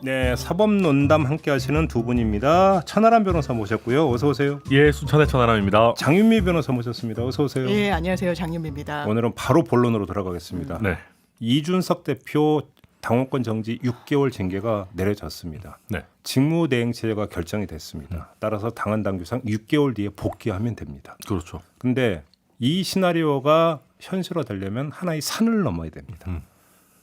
네, 사법논담 함께 하시는 두 분입니다. 천하람 변호사 모셨고요. 어서 오세요. 예, 순천의 천하람입니다. 장윤미 변호사 모셨습니다. 어서 오세요. 예, 안녕하세요. 장윤미입니다. 오늘은 바로 본론으로 들어가겠습니다. 네. 이준석 대표 당원권 정지 6개월 징계가 내려졌습니다. 네. 직무대행체제가 결정이 됐습니다. 따라서 당헌 당규상 6개월 뒤에 복귀하면 됩니다. 그렇죠. 근데 이 시나리오가 현실화되려면 하나의 산을 넘어야 됩니다.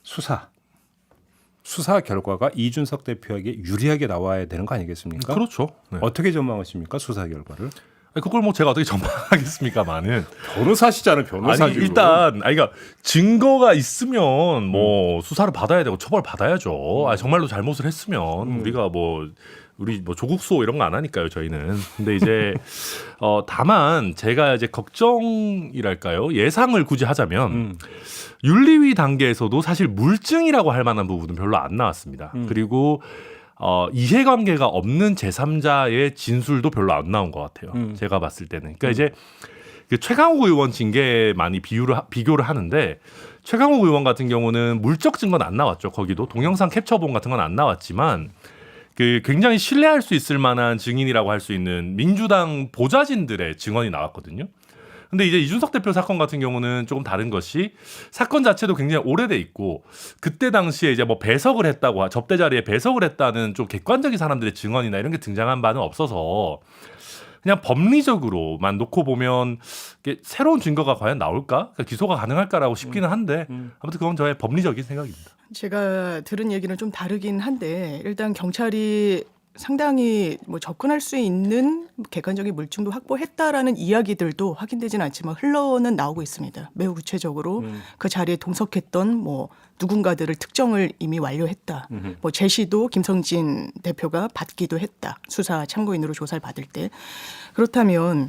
수사 결과가 이준석 대표에게 유리하게 나와야 되는 거 아니겠습니까? 그렇죠. 네. 어떻게 전망하십니까? 수사 결과를? 그걸 뭐 제가 어떻게 전망하겠습니까만은. 변호사시잖아요, 변호사죠. 아니 일단 그러니까 증거가 있으면 뭐 수사를 받아야 되고 처벌 받아야죠. 정말로 잘못을 했으면 우리가 우리 조국소 이런 거 안 하니까요, 저희는. 근데 이제 다만 제가 이제 걱정이랄까요, 예상을 굳이 하자면 윤리위 단계에서도 사실 물증이라고 할 만한 부분은 별로 안 나왔습니다. 그리고 이해관계가 없는 제3자의 진술도 별로 안 나온 것 같아요. 제가 봤을 때는. 그러니까 이제 그 최강욱 의원 징계 많이 비교를 하는데, 최강욱 의원 같은 경우는 물적 증거는 안 나왔죠. 거기도 동영상 캡처본 같은 건 안 나왔지만 그 굉장히 신뢰할 수 있을 만한 증인이라고 할 수 있는 민주당 보좌진들의 증언이 나왔거든요. 근데 이제 이준석 대표 사건 같은 경우는 조금 다른 것이, 사건 자체도 굉장히 오래돼 있고 그때 당시에 이제 뭐 배석을 했다고, 접대 자리에 배석을 했다는 좀 객관적인 사람들의 증언이나 이런 게 등장한 바는 없어서 그냥 법리적으로만 놓고 보면 새로운 증거가 과연 나올까? 그러니까 기소가 가능할까라고 싶기는 한데 아무튼 그건 저의 법리적인 생각입니다. 제가 들은 얘기는 좀 다르긴 한데, 일단 경찰이 상당히 접근할 수 있는 객관적인 물증도 확보했다라는 이야기들도 확인되지는 않지만 흘러는 나오고 있습니다. 매우 구체적으로 그 자리에 동석했던 누군가들을 특정을 이미 완료했다. 제시도 김성진 대표가 받기도 했다. 수사 참고인으로 조사를 받을 때. 그렇다면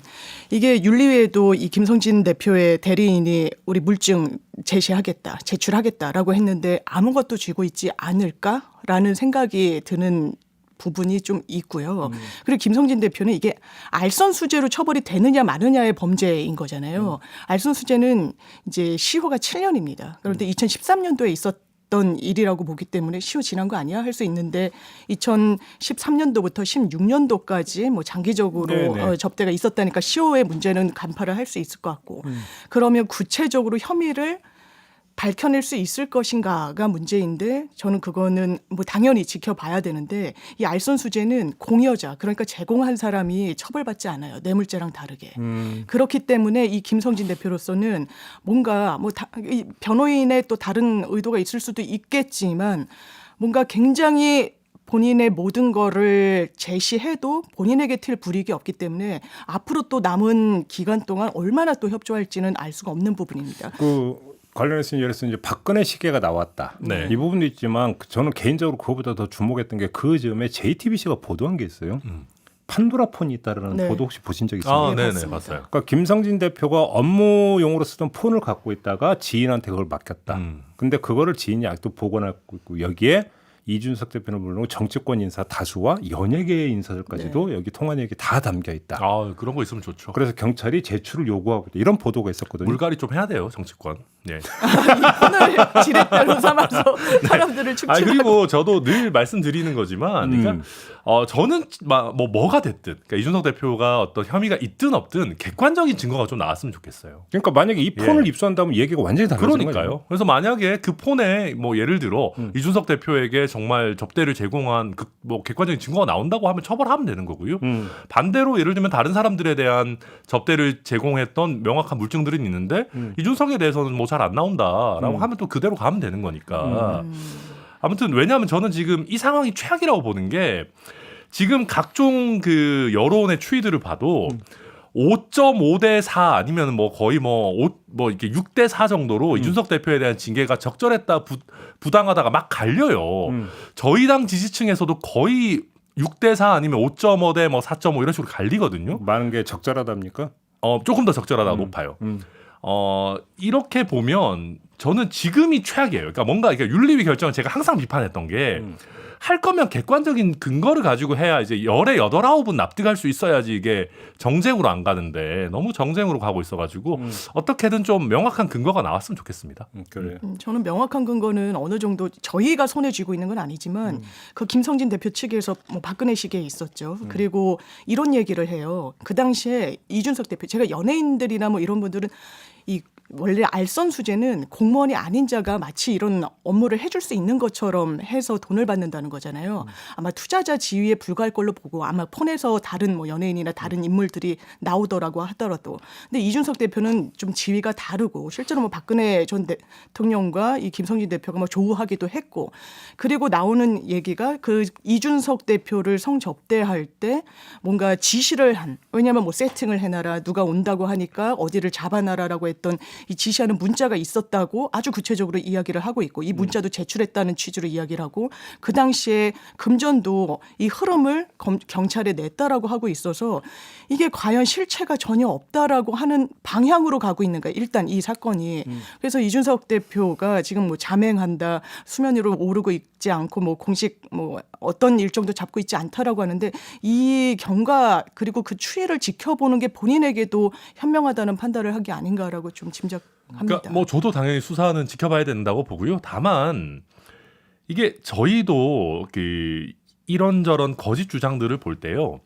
이게 윤리위에도 이 김성진 대표의 대리인이 우리 물증 제시하겠다, 제출하겠다라고 했는데 아무것도 쥐고 있지 않을까라는 생각이 드는 부분이 좀 있고요. 그리고 김성진 대표는 이게 알선수재로 처벌이 되느냐 마느냐의 범죄인 거잖아요. 알선수재는 이제 시효가 7년입니다. 그런데 2013년도에 있었던 일이라고 보기 때문에 시효 지난 거 아니야 할 수 있는데, 2013년도부터 16년도까지 장기적으로 접대가 있었다니까 시효의 문제는 간파를 할 수 있을 것 같고, 그러면 구체적으로 혐의를 밝혀낼 수 있을 것인가가 문제인데, 저는 그거는 당연히 지켜봐야 되는데, 이 알선수재는 공여자, 그러니까 제공한 사람이 처벌받지 않아요. 뇌물죄랑 다르게. 그렇기 때문에 이 김성진 대표로서는 뭔가 이 변호인의 또 다른 의도가 있을 수도 있겠지만, 뭔가 굉장히 본인의 모든 거를 제시해도 본인에게 튈 불이익이 없기 때문에 앞으로 또 남은 기간 동안 얼마나 또 협조할지는 알 수가 없는 부분입니다. 관련해서 예를 들어서 이제 박근혜 시계가 나왔다. 네. 이 부분도 있지만 저는 개인적으로 그거보다 더 주목했던 게 그 즈음에 JTBC가 보도한 게 있어요. 판도라 폰이 있다라는 네. 보도 혹시 보신 적 있습니까? 네네, 맞습니다. 봤어요. 그러니까 김성진 대표가 업무용으로 쓰던 폰을 갖고 있다가 지인한테 그걸 맡겼다. 근데 그거를 지인이 아직도 보관하고 있고, 여기에 이준석 대표는 물론 정치권 인사 다수와 연예계 인사들까지도 여기 통화 내역이 다 담겨 있다. 그런 거 있으면 좋죠. 그래서 경찰이 제출을 요구하고 있다. 이런 보도가 있었거든요. 물갈이 좀 해야 돼요, 정치권. 네. 이 폰을 지렛대로 삼아서 사람들을 축출하고. 그리고 저도 늘 말씀드리는 거지만, 그러니까 저는 뭐가 됐든, 그러니까 이준석 대표가 어떤 혐의가 있든 없든 객관적인 증거가 좀 나왔으면 좋겠어요. 그러니까 만약에 이 폰을 입수한다면 얘기가 완전히 달라지는 거예요. 그러니까요. 그래서 만약에 그 폰에 예를 들어 이준석 대표에게 정말 접대를 제공한 객관적인 증거가 나온다고 하면 처벌하면 되는 거고요. 반대로 예를 들면 다른 사람들에 대한 접대를 제공했던 명확한 물증들은 있는데 이준석에 대해서는 잘 안 나온다라고 하면 또 그대로 가면 되는 거니까. 아무튼 왜냐하면 저는 지금 이 상황이 최악이라고 보는 게, 지금 각종 그 여론의 추이들을 봐도 5.5대 4 아니면 거의 이렇게 6대 4 정도로 이준석 대표에 대한 징계가 적절했다, 부당하다가 막 갈려요. 저희 당 지지층에서도 거의 6대 4 아니면 5.5대 4.5 이런 식으로 갈리거든요. 많은 게 적절하답니까? 조금 더 적절하다고 높아요. 이렇게 보면 저는 지금이 최악이에요. 그러니까 윤리위 결정을 제가 항상 비판했던 게, 할 거면 객관적인 근거를 가지고 해야 이제 열에 8, 9은 납득할 수 있어야지 이게 정쟁으로 안 가는데 너무 정쟁으로 가고 있어가지고 어떻게든 좀 명확한 근거가 나왔으면 좋겠습니다. 그래요. 저는 명확한 근거는 어느 정도 저희가 손에 쥐고 있는 건 아니지만 그 김성진 대표 측에서 뭐 박근혜 시기에 있었죠. 그리고 이런 얘기를 해요. 그 당시에 이준석 대표, 제가 연예인들이나 뭐 이런 분들은 이 원래 알선 수재는 공무원이 아닌 자가 마치 이런 업무를 해줄 수 있는 것처럼 해서 돈을 받는다는 거잖아요. 아마 투자자 지위에 불과할 걸로 보고 아마 폰에서 다른 뭐 연예인이나 다른 인물들이 나오더라고 하더라도. 근데 이준석 대표는 좀 지위가 다르고 실제로 뭐 박근혜 전 대통령과 이 김성진 대표가 뭐 조우하기도 했고 그리고 나오는 얘기가 그 이준석 대표를 성접대할 때 뭔가 지시를 한 왜냐하면 뭐 세팅을 해놔라 누가 온다고 하니까 어디를 잡아놔라라고 했던 이 지시하는 문자가 있었다고 아주 구체적으로 이야기를 하고 있고 이 문자도 제출했다는 취지로 이야기를 하고 그 당시에 금전도 이 흐름을 경찰에 냈다라고 하고 있어서 이게 과연 실체가 전혀 없다라고 하는 방향으로 가고 있는가 일단 이 사건이 그래서 이준석 대표가 지금 뭐 자맹한다 수면 위로 오르고 있지 않고 뭐 공식 뭐 어떤 일정도 잡고 있지 않다라고 하는데 이 경과 그리고 그 추이를 지켜보는 게 본인에게도 현명하다는 판단을 한 게 아닌가라고 좀 짐작합니다. 그러니까 뭐 저도 당연히 수사는 지켜봐야 된다고 보고요. 다만 이게 저희도 그 이런저런 거짓 주장들을 볼 때요.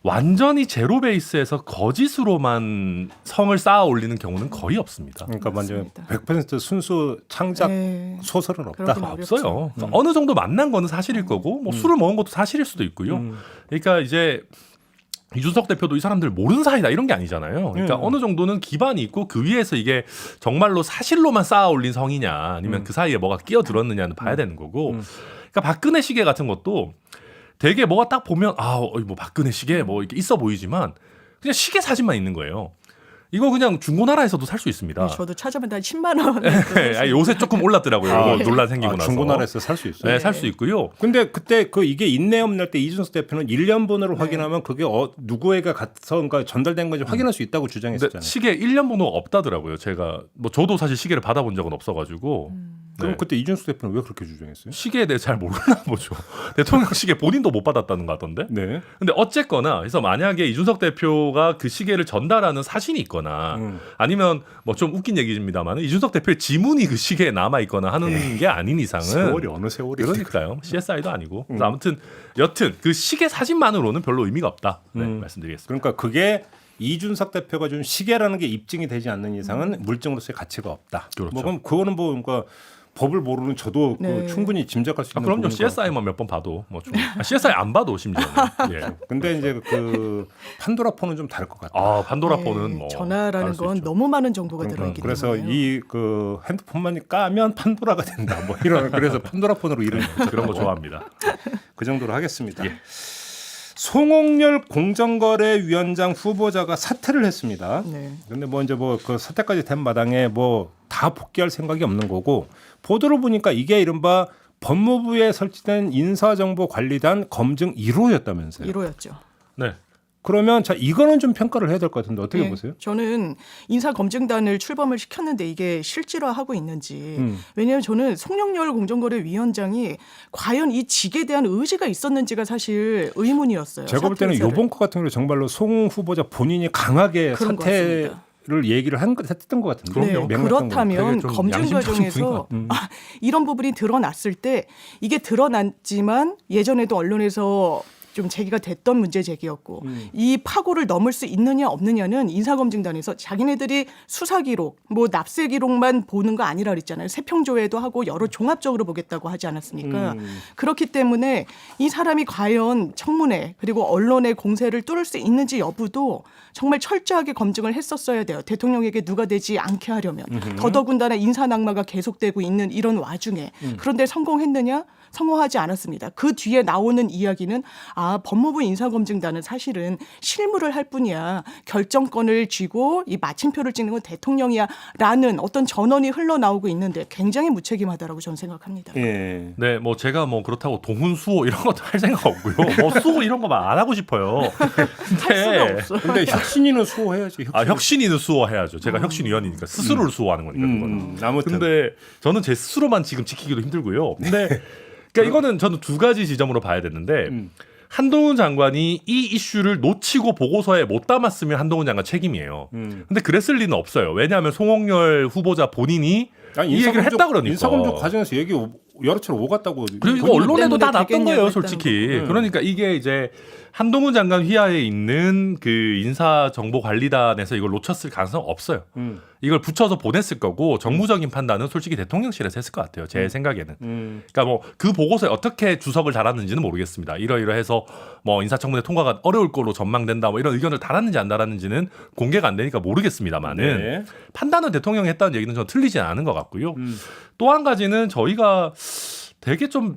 완전히 제로 베이스에서 거짓으로만 성을 쌓아 올리는 경우는 거의 없습니다. 그러니까 먼저 맞습니다. 100% 순수 창작 네. 소설은 없다. 그러긴 어렵죠. 없어요. 어느 정도 만난 거는 사실일 거고 뭐 술을 먹은 것도 사실일 수도 있고요. 그러니까 이제 이준석 대표도 이 사람들 모르는 사이다 이런 게 아니잖아요. 그러니까 어느 정도는 기반이 있고 그 위에서 이게 정말로 사실로만 쌓아 올린 성이냐 아니면 그 사이에 뭐가 끼어들었느냐는 봐야 되는 거고 그러니까 박근혜 시계 같은 것도 되게 뭐가 딱 보면 뭐 박근혜 시계 뭐 이렇게 있어 보이지만 그냥 시계 사진만 있는 거예요. 이거 그냥 중고나라에서도 살 수 있습니다. 저도 찾아보면 한 10만 원. 요새 조금 올랐더라고요. 이거 논란 생기고 나서. 중고나라에서 살 수 있어요. 네, 살 수 있고요. 근데 그때 그 이게 있네 없네 때 이준석 대표는 1년 번호를 확인하면 그게 누구에게 가서 그러니까 전달된 건지 확인할 수 있다고 근데 주장했었잖아요. 시계 1년 번호가 없다더라고요. 제가 뭐 저도 사실 시계를 받아본 적은 없어가지고. 그럼 네. 그때 이준석 대표는 왜 그렇게 주장했어요? 시계에 대해 잘 모르나 보죠. 대통령 시계 본인도 못 받았다는 거 같던데. 네. 근데 어쨌거나 그래서 만약에 이준석 대표가 그 시계를 전달하는 사진이 있거나 아니면 뭐 좀 웃긴 얘기입니다만 이준석 대표의 지문이 그 시계에 남아 있거나 하는 게 아닌 이상은 세월이 어느 세월이 그러니까요. CSI도 아니고. 그래서 아무튼 여튼 그 시계 사진만으로는 별로 의미가 없다. 네, 말씀드리겠습니다. 그러니까 그게 이준석 대표가 준 시계라는 게 입증이 되지 않는 이상은 물증으로서의 가치가 없다. 그렇죠. 뭐 그럼 그거는 뭐 그러니까 법을 모르는 저도 네. 충분히 짐작할 수 있는 그럼요. 부분인 것 같아요. CSI만 몇 번 봐도 뭐 좀. CSI 안 봐도 심지어. 예. 근데 이제 그 판도라 폰은 좀 다를 것 같아요. 판도라폰은 뭐 전화라는 다를 수 건 있죠. 너무 많은 정보가 들어있기 그래서 때문에 이 그 핸드폰만 까면 판도라가 된다. 뭐 이런 그래서 판도라 폰으로 이름 그런 거 좋아합니다. 그 정도로 하겠습니다. 송홍열 공정거래위원장 후보자가 사퇴를 했습니다. 네. 근데 뭐 이제 뭐 그 사퇴까지 된 마당에 뭐 다 복귀할 생각이 없는 거고 보도를 보니까 이게 이른바 법무부에 설치된 인사정보관리단 검증 1호였다면서요. 1호였죠. 네. 그러면 자 이거는 좀 평가를 해야 될 것 같은데 어떻게 네, 보세요? 저는 인사검증단을 출범을 시켰는데 이게 실질화하고 있는지 왜냐하면 저는 송영열 공정거래위원장이 과연 이 직에 대한 의지가 있었는지가 사실 의문이었어요. 제가 볼 때는 사퇴 요번 거 같은 경우 정말로 송 후보자 본인이 강하게 그런 것 사퇴를 얘기를 했던 것 같은데. 네, 명확한 그렇다면 되게 좀 검증 양심적인 과정에서 이런 부분이 드러났을 때 이게 드러났지만 예전에도 언론에서 좀 제기가 됐던 문제 제기였고 이 파고를 넘을 수 있느냐 없느냐는 인사검증단에서 자기네들이 수사 기록, 뭐 납세 기록만 보는 거 아니라 그랬잖아요. 세평조회도 하고 여러 종합적으로 보겠다고 하지 않았습니까? 그렇기 때문에 이 사람이 과연 청문회 그리고 언론의 공세를 뚫을 수 있는지 여부도 정말 철저하게 검증을 했었어야 돼요. 대통령에게 누가 되지 않게 하려면. 더더군다나 인사 낙마가 계속되고 있는 이런 와중에. 그런데 성공했느냐? 성공하지 않았습니다. 그 뒤에 나오는 이야기는 법무부 인사검증단은 사실은 실무를 할 뿐이야. 결정권을 쥐고 이 마침표를 찍는 건 대통령이야 라는 어떤 전언이 흘러나오고 있는데 굉장히 무책임하다라고 저는 생각합니다. 예. 네, 뭐 제가 뭐 그렇다고 동훈 수호 이런 것도 할 생각 없고요. 뭐 수호 이런 거 안 하고 싶어요. 할 수가 없어요. 근데 혁신이는 수호해야지. 혁신이는 수호해야죠. 제가 혁신위원이니까 스스로를 수호하는 거니까 그거는. 아무튼 근데 저는 제 스스로만 지금 지키기도 힘들고요. 근데 그러니까 이거는 저는 두 가지 지점으로 봐야 되는데 한동훈 장관이 이 이슈를 놓치고 보고서에 못 담았으면 한동훈 장관 책임이에요. 근데 그랬을 리는 없어요. 왜냐하면 송홍열 후보자 본인이 이 얘기를 했다 그러니까. 인사검증 과정에서 얘기 여러 차례 오갔다고. 그리고 이거 언론에도 다 때문에 났던 거예요, 되겠냐고 솔직히. 했다는 거. 그러니까 이게 이제 한동훈 장관 휘하에 있는 그 인사정보관리단에서 이걸 놓쳤을 가능성 없어요. 이걸 붙여서 보냈을 거고 정무적인 판단은 솔직히 대통령실에서 했을 것 같아요. 제 생각에는. 그러니까 뭐 그 보고서에 어떻게 주석을 달았는지는 모르겠습니다. 이러이러해서 뭐 인사청문회 통과가 어려울 걸로 전망된다 뭐 이런 의견을 달았는지 안 달았는지는 공개가 안 되니까 모르겠습니다만은 네. 판단은 대통령이 했다는 얘기는 저는 틀리지 않은 것 같고요. 또 한 가지는 저희가 되게 좀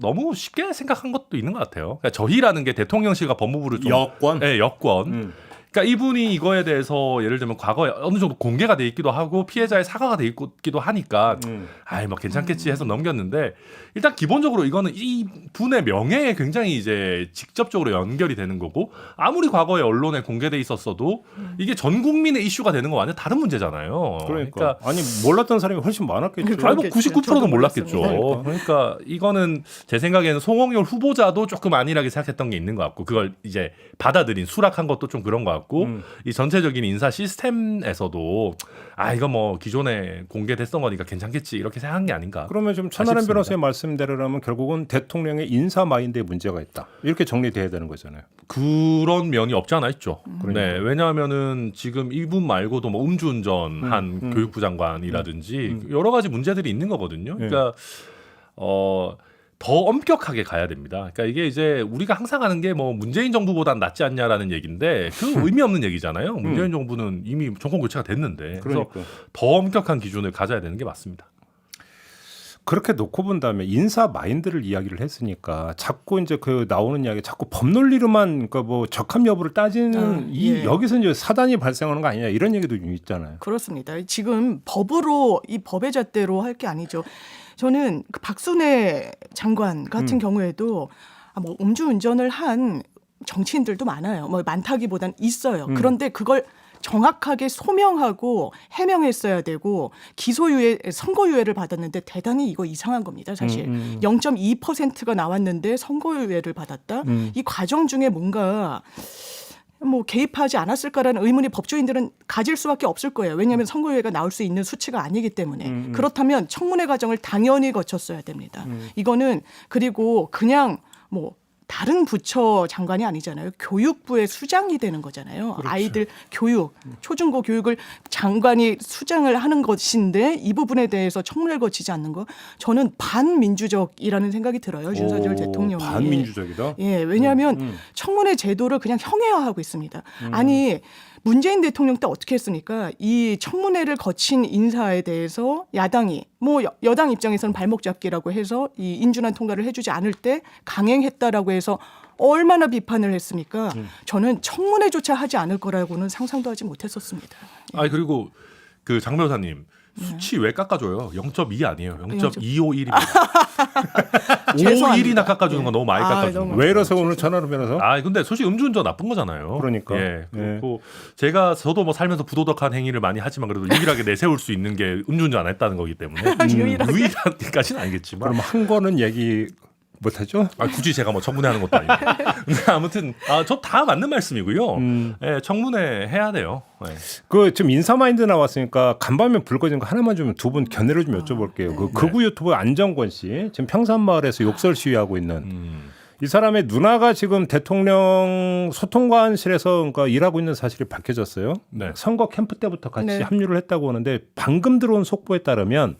너무 쉽게 생각한 것도 있는 것 같아요. 그러니까 저희라는 게 대통령실과 법무부를 좀 여권. 네, 여권. 그러니까 이분이 이거에 대해서 예를 들면 과거에 어느 정도 공개가 돼 있기도 하고 피해자의 사과가 돼 있기도 하니까 아이 뭐 괜찮겠지 해서 넘겼는데 일단 기본적으로 이거는 이 분의 명예에 굉장히 이제 직접적으로 연결이 되는 거고 아무리 과거에 언론에 공개돼 있었어도 이게 전 국민의 이슈가 되는 건 완전 다른 문제잖아요. 그러니까 아니 몰랐던 사람이 훨씬 많았겠죠. 아니 뭐 99%도 저도 몰랐겠죠. 몰랐습니다. 그러니까 이거는 제 생각에는 송홍열 후보자도 조금 안일하게 생각했던 게 있는 것 같고 그걸 이제 받아들인 수락한 것도 좀 그런 것 같고 이 전체적인 인사 시스템에서도 이거 뭐 기존에 공개됐던 거니까 괜찮겠지 이렇게 생각한 게 아닌가. 그러면 좀 천하람 아쉽습니다. 변호사의 말씀대로라면 결국은 대통령의 인사 마인드에 문제가 있다. 이렇게 정리돼야 되는 거잖아요. 그런 면이 없지 않아 있죠. 네, 왜냐하면은 지금 이분 말고도 뭐 음주운전 한 교육부 장관이라든지 여러 가지 문제들이 있는 거거든요. 그러니까 더 엄격하게 가야 됩니다. 그러니까 이게 이제 우리가 항상 하는 게 뭐 문재인 정부보단 낫지 않냐라는 얘기인데 그 의미 없는 얘기잖아요. 문재인 정부는 이미 정권 교체가 됐는데 그래서 그러니까. 더 엄격한 기준을 가져야 되는 게 맞습니다. 그렇게 놓고 본다면 인사 마인드를 이야기를 했으니까 자꾸 이제 그 나오는 이야기 자꾸 법 논리로만 그러니까 뭐 적합 여부를 따지는 여기서 이제 사단이 발생하는 거 아니냐 이런 얘기도 좀 있잖아요. 그렇습니다. 지금 법으로 이 법의 잣대로 할 게 아니죠. 저는 그 박순애 장관 같은 경우에도 뭐 음주운전을 한 정치인들도 많아요. 뭐 많다기보단 있어요. 그런데 그걸 정확하게 소명하고 해명했어야 되고 기소유예, 선고유예를 받았는데 대단히 이거 이상한 겁니다. 사실 0.2%가 나왔는데 선고유예를 받았다. 이 과정 중에 뭔가 뭐 개입하지 않았을까라는 의문이 법조인들은 가질 수밖에 없을 거예요. 왜냐하면 선고유예가 나올 수 있는 수치가 아니기 때문에. 그렇다면 청문회 과정을 당연히 거쳤어야 됩니다. 이거는 그리고 그냥 뭐 다른 부처 장관이 아니잖아요. 교육부의 수장이 되는 거잖아요. 그렇죠. 아이들 교육, 초중고 교육을 장관이 수장을 하는 것인데 이 부분에 대해서 청문회를 거치지 않는 거 저는 반민주적이라는 생각이 들어요. 윤석열 대통령이. 반민주적이다? 예, 왜냐하면 청문회 제도를 그냥 형해화하고 있습니다. 아니 문재인 대통령 때 어떻게 했습니까? 이 청문회를 거친 인사에 대해서 야당이 뭐 여당 입장에서는 발목 잡기라고 해서 이 인준안 통과를 해주지 않을 때 강행했다라고 해서 얼마나 비판을 했습니까? 저는 청문회조차 하지 않을 거라고는 상상도 하지 못했었습니다. 그리고 그 장 변호사님 수치 왜 깎아줘요? 0.2 아니에요. 0.251입니다. 5일이나 깎아주는 건 너무 많이 깎아주는 거예요. 왜 이러세요 오늘 전화로 변호사? 근데 솔직히 음주운전 나쁜 거잖아요. 그러니까. 예. 그리고 저도 뭐 살면서 부도덕한 행위를 많이 하지만 그래도 유일하게 내세울 수 있는 게 음주운전 안 했다는 거기 때문에 유일하게까지는 아니겠지만. 그럼 한 거는 얘기 못하죠? 굳이 제가 뭐 청문회 하는 것도 아니고. 근데 아무튼 저 다 맞는 말씀이고요. 예, 청문회 해야 돼요. 예. 그 지금 인사 마인드 나왔으니까 간밤에 불 꺼진 거 하나만 좀 두 분 견해를 좀 여쭤볼게요. 그 극우 유튜버 안정권 씨 지금 평산마을에서 욕설 시위하고 있는 이 사람의 누나가 지금 대통령 소통관실에서 그러니까 일하고 있는 사실이 밝혀졌어요. 네. 선거 캠프 때부터 같이 네. 합류를 했다고 하는데 방금 들어온 속보에 따르면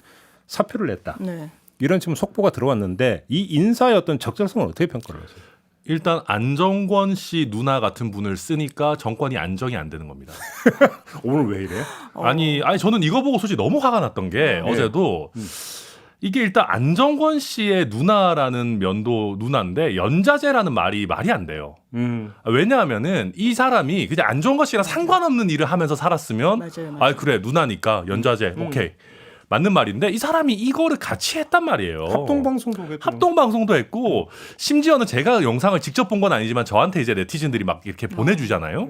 사표를 냈다. 네. 이런 지금 속보가 들어왔는데 이 인사의 어떤 적절성을 어떻게 평가를 하세요? 일단 안정권 씨 누나 같은 분을 쓰니까 정권이 안정이 안 되는 겁니다. 오늘 왜 이래? 아니 저는 이거 보고 솔직히 너무 화가 났던 게 어제도 이게 일단 안정권 씨의 누나라는 면도 누나인데 연자제라는 말이 안 돼요. 왜냐하면은 이 사람이 그냥 안정권 씨랑 상관없는 일을 하면서 살았으면 맞아요. 그래 누나니까 연자제 오케이 맞는 말인데 이 사람이 이거를 같이 했단 말이에요. 합동방송도 했고 심지어는 제가 영상을 직접 본 건 아니지만 저한테 이제 네티즌들이 막 이렇게 보내주잖아요.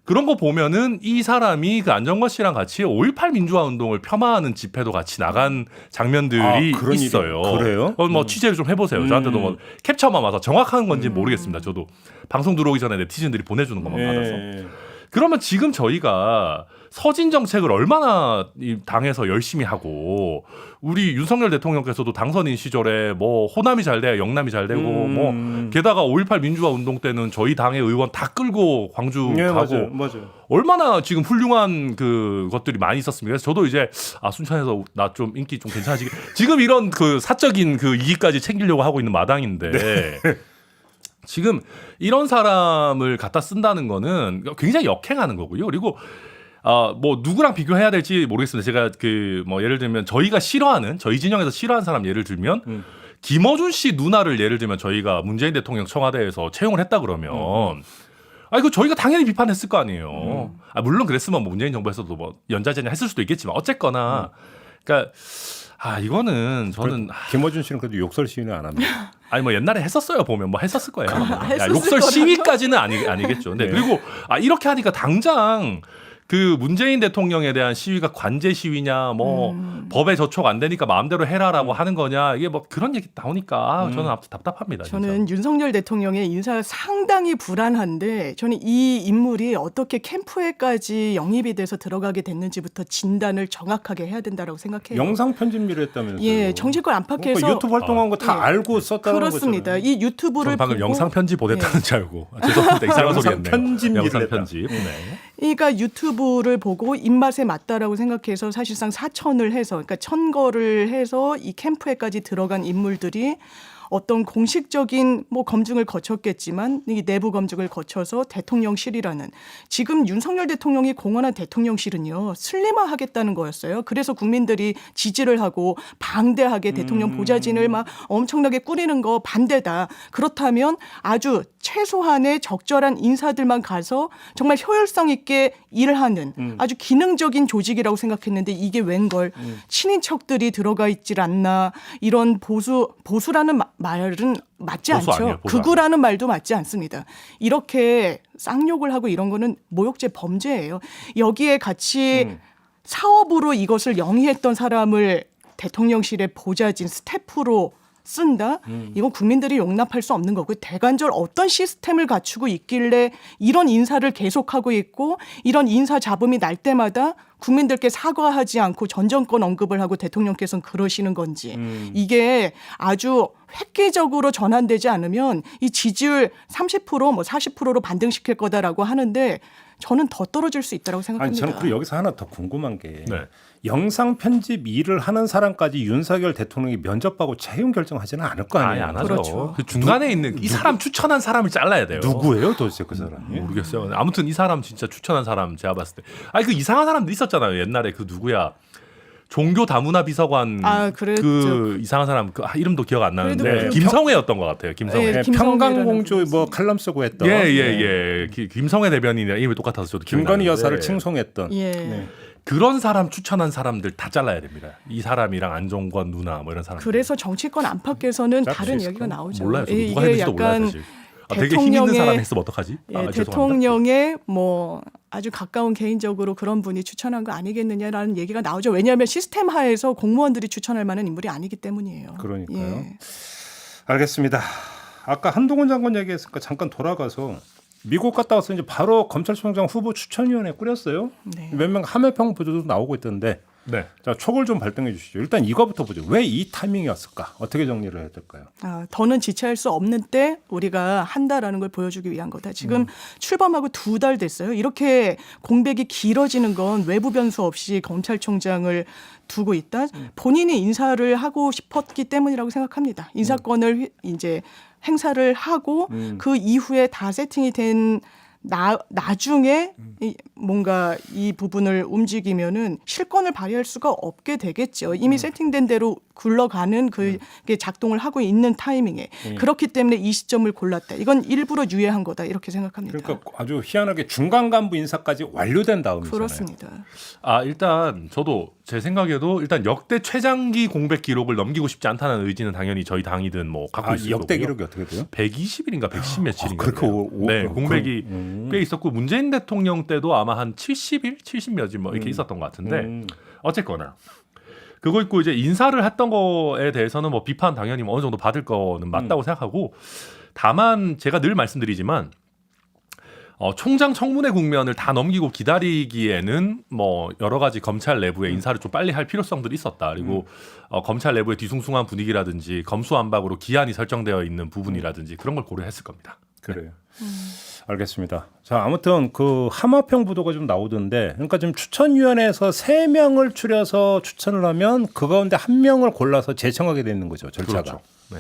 그런 거 보면은 이 사람이 그 안정권 씨랑 같이 5.18 민주화 운동을 폄하하는 집회도 같이 나간 장면들이 그런 일이- 있어요. 그래요? 뭐 취재를 좀 해보세요. 저한테도 뭐 캡처만 와서 정확한 건지 는 모르겠습니다. 저도 방송 들어오기 전에 네티즌들이 보내주는 것만 받아서. 그러면 지금 저희가 서진 정책을 얼마나 이 당에서 열심히 하고 우리 윤석열 대통령께서도 당선인 시절에 뭐 호남이 잘 돼야 영남이 잘 되고 뭐 게다가 5.18 민주화 운동 때는 저희 당의 의원 다 끌고 광주 가고 맞아요. 얼마나 지금 훌륭한 그 것들이 많이 있었습니다. 그래서 저도 이제 순천에서 나 좀 인기 좀 괜찮아지게 지금 이런 그 사적인 그 이익까지 챙기려고 하고 있는 마당인데 지금 이런 사람을 갖다 쓴다는 거는 굉장히 역행하는 거고요. 그리고 뭐 누구랑 비교해야 될지 모르겠습니다. 제가 그 뭐 예를 들면 저희가 싫어하는 저희 진영에서 싫어하는 사람 예를 들면 김어준 씨 누나를 예를 들면 저희가 문재인 대통령 청와대에서 채용을 했다 그러면 이거 저희가 당연히 비판했을 거 아니에요. 물론 그랬으면 뭐 문재인 정부에서도 뭐 연좌제냐 했을 수도 있겠지만 어쨌거나 그러니까 이거는 저는 김어준 씨는 그래도 욕설 시위는 안 합니다. 아니 뭐 옛날에 했었어요. 보면 뭐 했었을 거예요. 했었을 욕설 거라고? 시위까지는 아니겠죠. 근데 네. 그리고 이렇게 하니까 당장 그 문재인 대통령에 대한 시위가 관제 시위냐 뭐 법에 저촉 안 되니까 마음대로 해라라고 하는 거냐 이게 뭐 그런 얘기 나오니까 저는 아무튼 답답합니다. 저는 진짜. 윤석열 대통령의 인사가 상당히 불안한데 저는 이 인물이 어떻게 캠프에까지 영입이 돼서 들어가게 됐는지부터 진단을 정확하게 해야 된다고 생각해요. 영상 편집미를 했다면서요. 예, 정치권 안팎에서 그러니까 유튜브 활동한 거 다 예. 알고 썼다는 그렇습니다. 거잖아요. 이 유튜브를 저는 방금 보고 영상 편지 보냈다는 줄 알고 죄송합니다. 이상한 영상 소리 했네요. 편집 영상 일을 했다. 편집. 네. 그러니까 유튜브를 보고 입맛에 맞다라고 생각해서 사실상 사천을 해서 그러니까 천거를 해서 이 캠프에까지 들어간 인물들이 어떤 공식적인 뭐 검증을 거쳤겠지만 이 내부 검증을 거쳐서 대통령실이라는 지금 윤석열 대통령이 공언한 대통령실은요 슬림화하겠다는 거였어요. 그래서 국민들이 지지를 하고 방대하게 대통령 보좌진을 막 엄청나게 꾸리는 거 반대다. 그렇다면 아주 최소한의 적절한 인사들만 가서 정말 효율성 있게 일하는 아주 기능적인 조직이라고 생각했는데 이게 웬걸 친인척들이 들어가 있질 않나 이런 보수라는 말은 맞지 보수 않죠. 아니에요, 보수 극우라는 말도 맞지 않습니다. 이렇게 쌍욕을 하고 이런 거는 모욕죄 범죄예요. 여기에 같이 사업으로 이것을 영위했던 사람을 대통령실의 보좌진 스태프로 쓴다? 이건 국민들이 용납할 수 없는 거고 대관절 어떤 시스템을 갖추고 있길래 이런 인사를 계속하고 있고 이런 인사 잡음이 날 때마다 국민들께 사과하지 않고 전 정권 언급을 하고 대통령께서는 그러시는 건지 이게 아주 획기적으로 전환되지 않으면 이 지지율 30% 40%로 반등시킬 거다라고 하는데 저는 더 떨어질 수 있다고 아니 생각합니다. 저는 그리고 여기서 하나 더 궁금한 게 네. 영상 편집 일을 하는 사람까지 윤석열 대통령이 면접하고 채용 결정하지는 않을 거 아예 아니에요. 안 하죠. 그렇죠. 그 중간에 있는 이 사람 추천한 사람을 잘라야 돼요. 누구예요, 도대체 그 사람이? 모르겠어요. 아무튼 이 사람 진짜 추천한 사람 제가 봤을 때. 그 이상한 사람들 있었잖아요. 옛날에 그 누구야. 종교 다문화 비서관 그랬죠. 그 이상한 사람 그 이름도 기억 안 나는데 그래도 김성애였던 것 같아요. 김성애. 네, 평강공주 뭐 칼럼 쓰고 했던 예예예. 김성애 대변인이랑 이름이 똑같아서 저도 기억이 김건희 나는데. 여사를 칭송했던 예. 네. 그런 사람 추천한 사람들 다 잘라야 됩니다. 이 사람이랑 안종권 누나 뭐 이런 사람. 그래서 정치권 안팎에서는 짤 수 다른 있을까? 이야기가 나오죠. 몰라요. 저도 예, 누가 이게 했는지도 몰라요. 약간 사실. 되게 힘 있는 대통령의- 사람이 했으면 어떡하지? 예, 죄송합니다. 대통령의 뭐 아주 가까운 개인적으로 그런 분이 추천한 거 아니겠느냐라는 얘기가 나오죠. 왜냐하면 시스템 하에서 공무원들이 추천할 만한 인물이 아니기 때문이에요. 그러니까요. 예. 알겠습니다. 아까 한동훈 장관 얘기했으니까 잠깐 돌아가서 미국 갔다 와서 이제 바로 검찰총장 후보 추천위원회 꾸렸어요. 네. 몇 명 함해평 보도도 나오고 있던데 네. 자 촉을 좀 발동해 주시죠. 일단 이거부터 보죠. 왜 이 타이밍이었을까? 어떻게 정리를 해야 될까요? 더는 지체할 수 없는 때 우리가 한다라는 걸 보여주기 위한 거다. 지금 출범하고 2달 됐어요. 이렇게 공백이 길어지는 건 외부 변수 없이 검찰총장을 두고 있다. 본인이 인사를 하고 싶었기 때문이라고 생각합니다. 인사권을 이제 행사를 하고 그 이후에 다 세팅이 된 나중에 뭔가 이 부분을 움직이면은 실권을 발휘할 수가 없게 되겠죠. 이미 세팅된 대로 굴러가는 그게 작동을 하고 있는 타이밍에 그렇기 때문에 이 시점을 골랐다. 이건 일부러 유예한 거다 이렇게 생각합니다. 그러니까 아주 희한하게 중간 간부 인사까지 완료된 다음이잖아요. 그렇습니다. 일단 저도 제 생각에도 일단 역대 최장기 공백 기록을 넘기고 싶지 않다는 의지는 당연히 저희 당이든 뭐 갖고 있을 거고요. 역대 기록이 어떻게 돼요? 120일인가 110 며칠인가. 그렇게 네, 공백이 꽤 있었고 문재인 대통령 때도 아마 한 70일, 70 몇일 뭐 이렇게 있었던 것 같은데 어쨌거나 그거 있고 이제 인사를 했던 거에 대해서는 뭐 비판 당연히 뭐 어느 정도 받을 거는 맞다고 생각하고 다만 제가 늘 말씀드리지만 총장 청문회 국면을 다 넘기고 기다리기에는 뭐 여러 가지 검찰 내부의 인사를 좀 빨리 할 필요성들이 있었다. 그리고 검찰 내부의 뒤숭숭한 분위기라든지 검수완박으로 기한이 설정되어 있는 부분이라든지 그런 걸 고려했을 겁니다. 그래요. 알겠습니다. 자, 아무튼 그 하마평 보도가 좀 나오던데, 그러니까 지금 추천위원회에서 3명을 추려서 추천을 하면 그 가운데 1명을 골라서 제청하게 되는 거죠, 절차가. 그렇죠. 네.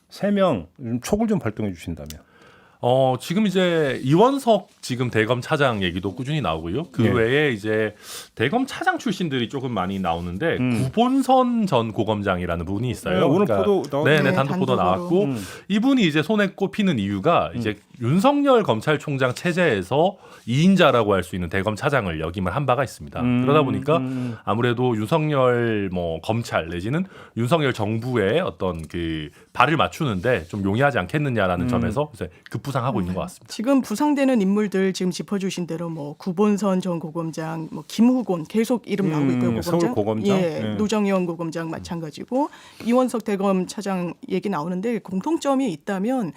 3명 촉을 좀 발동해 주신다면. 지금 이제 이원석 지금 대검 차장 얘기도 꾸준히 나오고요. 그 네. 외에 이제 대검 차장 출신들이 조금 많이 나오는데 구본선 전 고검장이라는 분이 있어요. 네, 오늘 보도 나왔죠. 네네, 네, 단독 보도 단독으로. 나왔고 이분이 이제 손에 꼽히는 이유가 이제 윤석열 검찰총장 체제에서 2인자라고 할 수 있는 대검 차장을 역임을 한 바가 있습니다. 그러다 보니까 아무래도 윤석열 뭐 검찰 내지는 윤석열 정부의 어떤 그 발을 맞추는데 좀 용이하지 않겠느냐라는 점에서 이제 급부상하고 있는 것 같습니다. 지금 부상되는 인물들 지금 짚어주신 대로 뭐 구본선 전 고검장, 뭐 김후곤 계속 이름 나오고 있고요. 고검장. 서울 고검장. 예, 네. 노정현 고검장 마찬가지고 이원석 대검 차장 얘기 나오는데 공통점이 있다면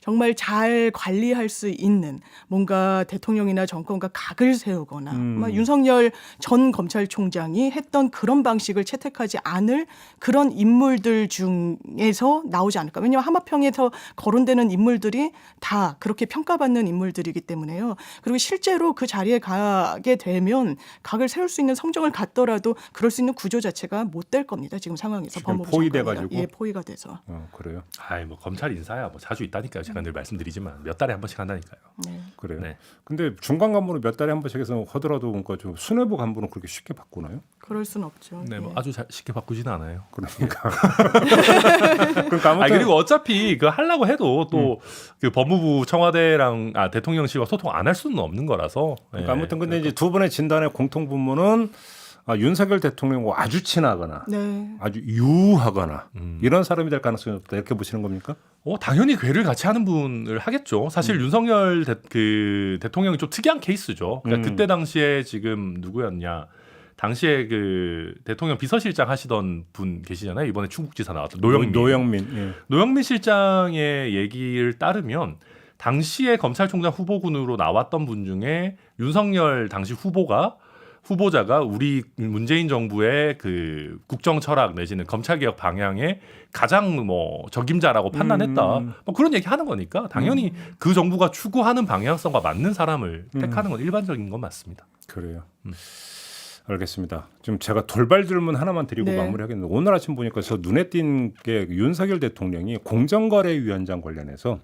정말 잘 관리할 수 있는 뭔가 대통령이나 정권과 각을 세우거나 윤석열 전 검찰총장이 했던 그런 방식을 채택하지 않을 그런 인물들 중에서 나오지 않을까. 왜냐하면 하마평에서 거론되는 인물들이 다 그렇게 평가받는 인물들이기 때문에요. 그리고 실제로 그 자리에 가게 되면 각을 세울 수 있는 성적을 갖더라도 그럴 수 있는 구조 자체가 못 될 겁니다. 지금 상황에서 지금 법무부 포위돼가지고? 장관이라. 예, 포위가 돼서. 그래요. 뭐 검찰 인사야 뭐 자주 있다니까요. 제가 늘 말씀드리지만 몇 달에 한 번씩 한다니까요. 네. 그래요. 네. 근데 중간 간부는 몇 달에 한 번씩 해서 하더라도 뭔가 좀 수뇌부 간부는 그렇게 쉽게 바꾸나요? 그럴 순 없죠. 네, 뭐 예. 아주 쉽게 바꾸지는 않아요. 그러니까. 그러니까 아무튼 그리고 어차피 그 하려고 해도 또 그 법무부 청와대랑 대통령실과 소통 안 할 수는 없는 거라서. 그러니까 아무튼 근데 이제 두 분의 진단의 공통 분모는 윤석열 대통령과 아주 친하거나 네. 아주 유하거나 이런 사람이 될 가능성이 없다 이렇게 보시는 겁니까? 당연히 괴를 같이 하는 분을 하겠죠. 사실 윤석열 대통령이 좀 특이한 케이스죠. 그러니까 그때 당시에 지금 누구였냐? 당시에 그 대통령 비서실장 하시던 분 계시잖아요. 이번에 충북지사 나왔던 노영민. 예. 노영민 실장의 얘기를 따르면 당시에 검찰총장 후보군으로 나왔던 분 중에 윤석열 당시 후보자가 우리 문재인 정부의 그 국정 철학 내지는 검찰 개혁 방향에 가장 뭐 적임자라고 판단했다. 뭐 그런 얘기 하는 거니까 당연히 그 정부가 추구하는 방향성과 맞는 사람을 택하는 건 일반적인 건 맞습니다. 그래요. 알겠습니다. 지금 제가 돌발 질문 하나만 드리고 네. 마무리하겠는데 오늘 아침 보니까 저 눈에 띈 게 윤석열 대통령이 공정거래위원장 관련해서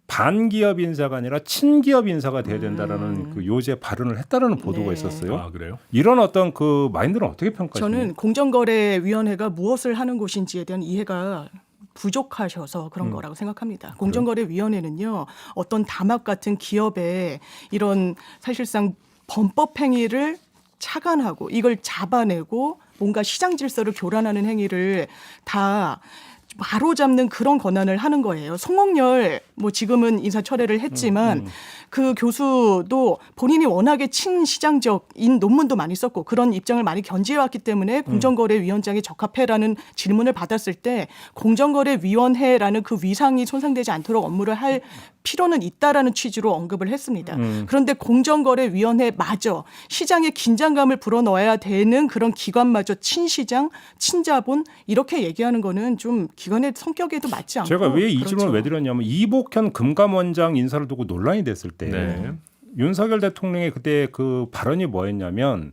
반기업 인사가 아니라 친기업 인사가 돼야 된다라는 그 요새 발언을 했다라는 보도가 네. 있었어요. 그래요? 이런 어떤 그 마인드는 어떻게 평가하시나요? 저는 공정거래위원회가 무엇을 하는 곳인지에 대한 이해가 부족하셔서 그런 거라고 생각합니다. 공정거래위원회는요, 어떤 담합 같은 기업의 이런 사실상 범법 행위를 차관하고 이걸 잡아내고 뭔가 시장 질서를 교란하는 행위를 다 바로잡는 그런 권한을 하는 거예요. 송옥열 뭐 지금은 인사철회를 했지만 그 교수도 본인이 워낙에 친시장적인 논문도 많이 썼고 그런 입장을 많이 견지해왔기 때문에 공정거래위원장에 적합해라는 질문을 받았을 때 공정거래위원회라는 그 위상이 손상되지 않도록 업무를 할 필요는 있다라는 취지로 언급을 했습니다. 그런데 공정거래위원회마저 시장의 긴장감을 불어넣어야 되는 그런 기관마저 친시장, 친자본 이렇게 얘기하는 거는 좀 기관의 성격에도 맞지 않고 제가 왜 이 그렇죠. 질문을 왜 드렸냐면 이복현 금감원장 인사를 두고 논란이 됐을 때 네. 윤석열 대통령의 그때 그 발언이 뭐였냐면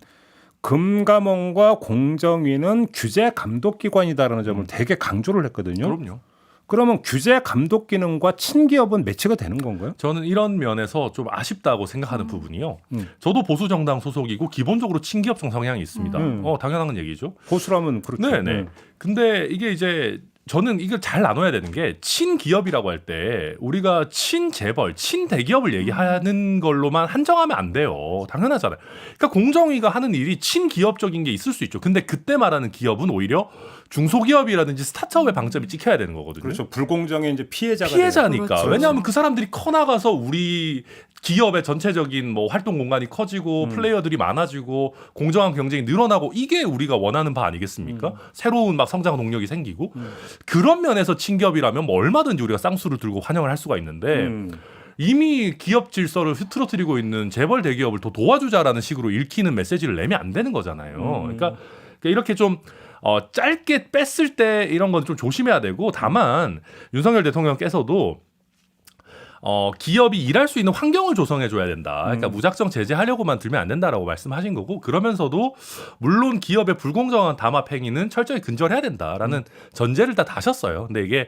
금감원과 공정위는 규제 감독 기관이다라는 점을 되게 강조를 했거든요. 그럼요. 그러면 규제 감독 기능과 친기업은 매치가 되는 건가요? 저는 이런 면에서 좀 아쉽다고 생각하는 부분이요. 저도 보수 정당 소속이고 기본적으로 친기업적 성향이 있습니다. 당연한 얘기죠. 보수라면 그렇죠. 네네. 근데 이게 이제 저는 이걸 잘 나눠야 되는 게 친기업이라고 할 때 우리가 친재벌, 친대기업을 얘기하는 걸로만 한정하면 안 돼요. 당연하잖아요. 그러니까 공정위가 하는 일이 친기업적인 게 있을 수 있죠. 근데 그때 말하는 기업은 오히려 중소기업이라든지 스타트업의 방점이 찍혀야 되는 거거든요. 그렇죠. 불공정의 이제 피해자가 피해자니까. 그렇죠. 왜냐하면 그 사람들이 커나가서 우리 기업의 전체적인 뭐 활동 공간이 커지고 플레이어들이 많아지고 공정한 경쟁이 늘어나고 이게 우리가 원하는 바 아니겠습니까? 새로운 막 성장 동력이 생기고 그런 면에서 친기업이라면 뭐 얼마든지 우리가 쌍수를 들고 환영을 할 수가 있는데 이미 기업 질서를 흐트러뜨리고 있는 재벌 대기업을 더 도와주자라는 식으로 읽히는 메시지를 내면 안 되는 거잖아요. 그러니까 이렇게 좀 짧게 뺐을 때 이런 건 좀 조심해야 되고 다만 윤석열 대통령께서도 기업이 일할 수 있는 환경을 조성해 줘야 된다. 그러니까 무작정 제재하려고만 들면 안 된다라고 말씀하신 거고 그러면서도 물론 기업의 불공정한 담합 행위는 철저히 근절해야 된다라는 전제를 다 다셨어요. 근데 이게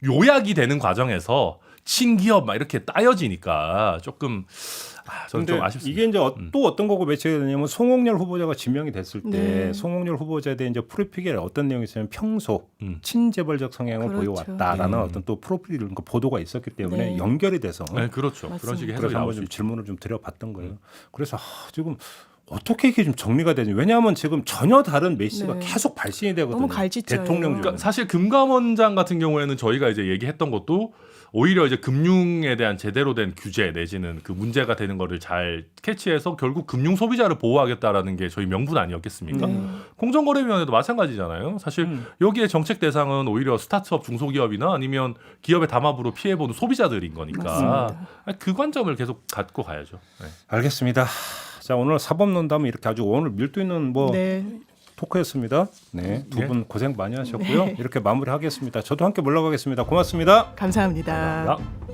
요약이 되는 과정에서 친기업 막 이렇게 따여지니까 조금 저는 좀 아쉽습니다. 이게 이제 또 어떤 거고 매치가 되냐면 송홍렬 후보자가 지명이 됐을 때 네. 송홍렬 후보자에 대해 이제 프로필에 어떤 내용이 있으면 평소 친재벌적 성향을 그렇죠. 보여왔다라는 어떤 또 프로필 이런 거 보도가 있었기 때문에 네. 연결이 돼서 네, 그렇죠. 맞습니다. 그런 식의 해석이 그래서 나올 한번 수 좀 있죠. 질문을 좀 드려봤던 거예요. 그래서 지금 어떻게 이게 좀 정리가 되지? 왜냐하면 지금 전혀 다른 메시지가 네. 계속 발신이 되거든요. 너무 갈짓져요. 대통령 중. 그러니까 사실 금감원장 같은 경우에는 저희가 이제 얘기했던 것도 오히려 이제 금융에 대한 제대로 된 규제 내지는 그 문제가 되는 거를 잘 캐치해서 결국 금융 소비자를 보호하겠다라는 게 저희 명분 아니었겠습니까? 네. 공정거래위원회도 마찬가지잖아요. 사실 여기에 정책 대상은 오히려 스타트업 중소기업이나 아니면 기업의 담합으로 피해보는 소비자들인 거니까 맞습니다. 그 관점을 계속 갖고 가야죠. 네. 알겠습니다. 자 오늘 사법논담은 이렇게 아주 오늘 밀도 있는 뭐 네. 토크였습니다. 네, 두 분 고생 많이 하셨고요. 이렇게 마무리하겠습니다. 저도 함께 물러가겠습니다. 고맙습니다. 감사합니다. 감사합니다.